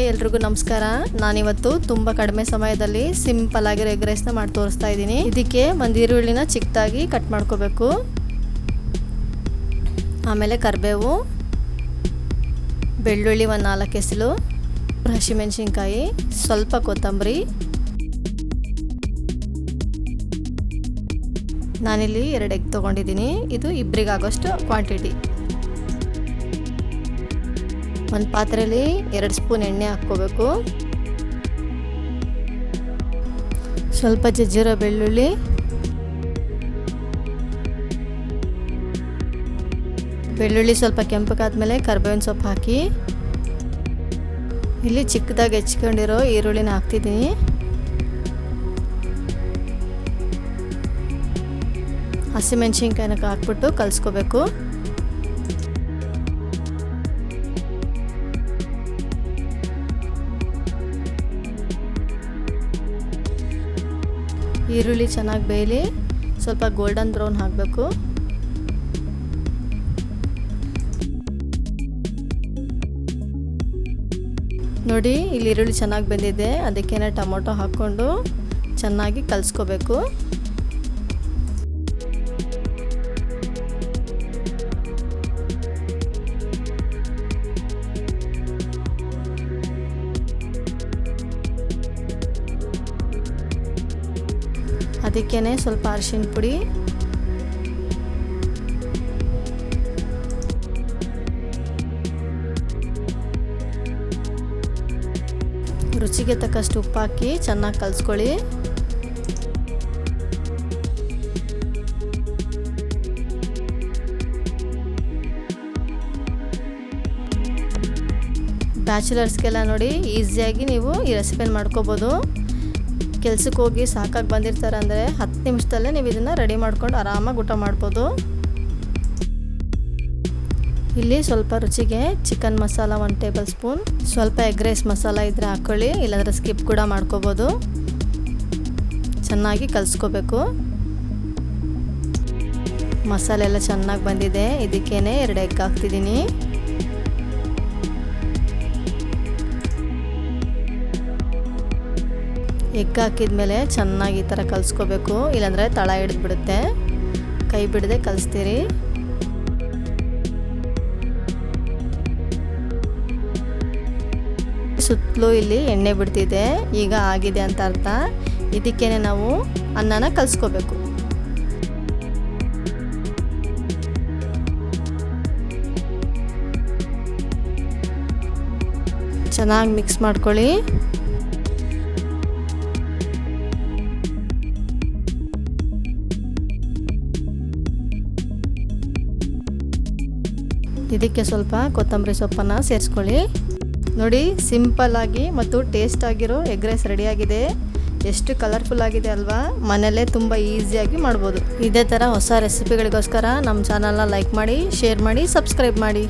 ಎಲ್ರಿಗೂ ನಮಸ್ಕಾರ. ನಾನಿವತ್ತು ತುಂಬ ಕಡಿಮೆ ಸಮಯದಲ್ಲಿ ಸಿಂಪಲ್ ಆಗಿರೋ ಎಗ್ ರೈಸ್ನ ಮಾಡಿ ತೋರಿಸ್ತಾ ಇದ್ದೀನಿ. ಇದಕ್ಕೆ ಒಂದು ಈರುಳ್ಳಿನ ಚಿಕ್ಕದಾಗಿ ಕಟ್ ಮಾಡ್ಕೋಬೇಕು. ಆಮೇಲೆ ಕರಿಬೇವು, ಬೆಳ್ಳುಳ್ಳಿ ಒಂದು 4 ಎಸಳು, ಹಸಿಮೆಣಸಿನ್ಕಾಯಿ, ಸ್ವಲ್ಪ ಕೊತ್ತಂಬರಿ. ನಾನಿಲ್ಲಿ 2 ಎಗ್ ತೊಗೊಂಡಿದ್ದೀನಿ. ಇದು ಇಬ್ಬರಿಗಾಗೋಷ್ಟು ಕ್ವಾಂಟಿಟಿ. ಒಂದು ಪಾತ್ರೆಯಲ್ಲಿ 2 ಸ್ಪೂನ್ ಎಣ್ಣೆ ಹಾಕ್ಕೋಬೇಕು. ಸ್ವಲ್ಪ ಜಜ್ಜಿರೋ ಬೆಳ್ಳುಳ್ಳಿ, ಸ್ವಲ್ಪ ಕೆಂಪಗಾದ್ಮೇಲೆ ಕರಿಬೇವಿನ ಸೊಪ್ಪು ಹಾಕಿ, ಇಲ್ಲಿ ಚಿಕ್ಕದಾಗಿ ಹೆಚ್ಕೊಂಡಿರೋ ಈರುಳ್ಳಿನ ಹಾಕ್ತಿದ್ದೀನಿ. ಹಸಿಮೆಣಸಿನ್ಕಾಯಿನ ಹಾಕ್ಬಿಟ್ಟು ಕಲಿಸ್ಕೋಬೇಕು. ಈರುಳ್ಳಿ ಚೆನ್ನಾಗಿ ಬೇಯಲಿ, ಸ್ವಲ್ಪ ಗೋಲ್ಡನ್ ಬ್ರೌನ್ ಹಾಕಬೇಕು. ನೋಡಿ, ಇಲ್ಲಿ ಈರುಳ್ಳಿ ಚೆನ್ನಾಗಿ ಬೆಂದಿದೆ. ಅದಕ್ಕೇನೆ ಟೊಮೊಟೊ ಹಾಕ್ಕೊಂಡು ಚೆನ್ನಾಗಿ ಕಲಿಸ್ಕೋಬೇಕು. ಅದಕ್ಕೇನೆ ಸ್ವಲ್ಪ ಅರಿಶಿನ ಪುಡಿ, ರುಚಿಗೆ ತಕ್ಕಷ್ಟು ಉಪ್ಪು ಹಾಕಿ ಚೆನ್ನಾಗಿ ಕಲಿಸ್ಕೊಳ್ಳಿ. ಬ್ಯಾಚುಲರ್ಸ್ಗೆಲ್ಲ ನೋಡಿ ಈಸಿಯಾಗಿ ನೀವು ಈ ರೆಸಿಪಿನ ಮಾಡ್ಕೋಬೋದು. ಕೆಲ್ಸಕ್ಕೆ ಹೋಗಿ ಸಾಕಾಗಿ ಬಂದಿರ್ತಾರೆ ಅಂದರೆ 10 ನಿಮಿಷದಲ್ಲೇ ನೀವು ಇದನ್ನು ರೆಡಿ ಮಾಡ್ಕೊಂಡು ಆರಾಮಾಗಿ ಊಟ ಮಾಡ್ಬೋದು. ಇಲ್ಲಿ ಸ್ವಲ್ಪ ರುಚಿಗೆ ಚಿಕನ್ ಮಸಾಲ 1 ಟೇಬಲ್ ಸ್ಪೂನ್, ಸ್ವಲ್ಪ ಎಗ್ ರೈಸ್ ಮಸಾಲ ಇದ್ದರೆ ಹಾಕ್ಕೊಳ್ಳಿ, ಇಲ್ಲಾಂದರೆ ಸ್ಕಿಪ್ ಕೂಡ ಮಾಡ್ಕೋಬೋದು. ಚೆನ್ನಾಗಿ ಕಲಿಸ್ಕೋಬೇಕು. ಮಸಾಲೆ ಎಲ್ಲ ಚೆನ್ನಾಗಿ ಬಂದಿದೆ. ಇದಕ್ಕೇನೆ 2 ಎಗ್ ಹಾಕ್ತಿದ್ದೀನಿ. ಎಗ್ ಹಾಕಿದ್ಮೇಲೆ ಚೆನ್ನಾಗಿ ಈ ಥರ ಕಲಿಸ್ಕೋಬೇಕು, ಇಲ್ಲಾಂದರೆ ತಳ ಹಿಡಿದ್ಬಿಡುತ್ತೆ. ಕೈ ಬಿಡದೆ ಕಲಿಸ್ತೀರಿ. ಸುತ್ತಲೂ ಇಲ್ಲಿ ಎಣ್ಣೆ ಬಿಡ್ತಿದೆ. ಈಗ ಆಗಿದೆ ಅಂತ ಅರ್ಥ. ಇದಕ್ಕೇನೆ ನಾವು ಅನ್ನನ ಕಲಿಸ್ಕೋಬೇಕು. ಚೆನ್ನಾಗಿ ಮಿಕ್ಸ್ ಮಾಡ್ಕೊಳ್ಳಿ. ಇದಕ್ಕೆ ಸ್ವಲ್ಪ ಕೊತ್ತಂಬರಿ ಸೊಪ್ಪನ್ನು ಸೇರಿಸ್ಕೊಳ್ಳಿ. ನೋಡಿ, ಸಿಂಪಲ್ ಆಗಿ ಮತ್ತು ಟೇಸ್ಟ್ ಆಗಿರೋ ಎಗ್ ರೈಸ್ ರೆಡಿಯಾಗಿದೆ. ಎಷ್ಟು ಕಲರ್ಫುಲ್ ಆಗಿದೆ ಅಲ್ವಾ? ಮನೆಯಲ್ಲೇ ತುಂಬ ಈಸಿಯಾಗಿ ಮಾಡ್ಬೋದು. ಇದೇ ಥರ ಹೊಸ ರೆಸಿಪಿಗಳಿಗೋಸ್ಕರ ನಮ್ಮ ಚಾನಲ್ನ ಲೈಕ್ ಮಾಡಿ, ಶೇರ್ ಮಾಡಿ, ಸಬ್ಸ್ಕ್ರೈಬ್ ಮಾಡಿ.